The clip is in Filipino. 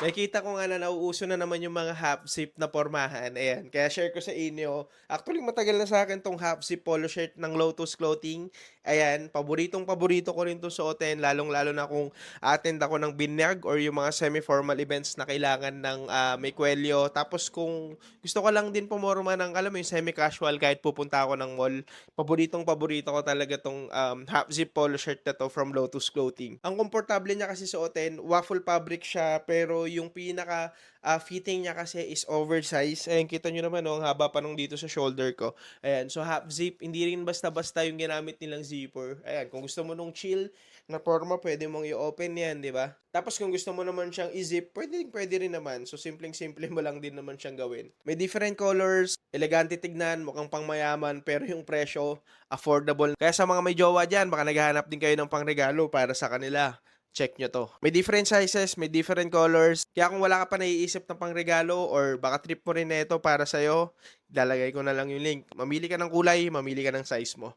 Nakikita ko nga na nauuso na naman yung mga half zip na pormahan, ayan. Kaya share ko sa inyo. Actually, matagal na sa akin 'tong half zip polo shirt ng Lotus Clothing. Ayan, paboritong-paborito ko rin 'tong suotin, lalong-lalo na kung attend ako ng binyag or yung mga semi-formal events na kailangan ng, may kuwelyo. Tapos kung gusto ko lang din pumorma ng alam mo yung semi-casual kahit pupunta ako ng mall, paboritong-paborito ko talaga 'tong, half zip polo shirt na 'to from Lotus Clothing. Ang komportable niya kasi suotin, waffle fabric siya pero yung pinaka, fitting niya kasi is oversize. Ayan, kita niyo naman 'no, ang haba pa nung dito sa shoulder ko. Ayan, so half zip, hindi rin basta-basta yung ginamit nilang zipper. Ayan, kung gusto mo nung chill na porma, pwede mong i-open 'yan, 'di ba? Tapos kung gusto mo naman siyang i-zip, pwede rin naman. So simpleng-simple mo lang din naman siyang gawin. May different colors, elegante tignan, mukhang pangmayaman, pero yung presyo, affordable. Kaya sa mga may jowa diyan, baka naghahanap din kayo ng pangregalo para sa kanila. Check nyo 'to. May different sizes, may different colors. Kaya kung wala ka pa naiisip na pangregalo or baka trip mo rin na ito para sa'yo, ilalagay ko na lang yung link. Mamili ka ng kulay, mamili ka ng size mo.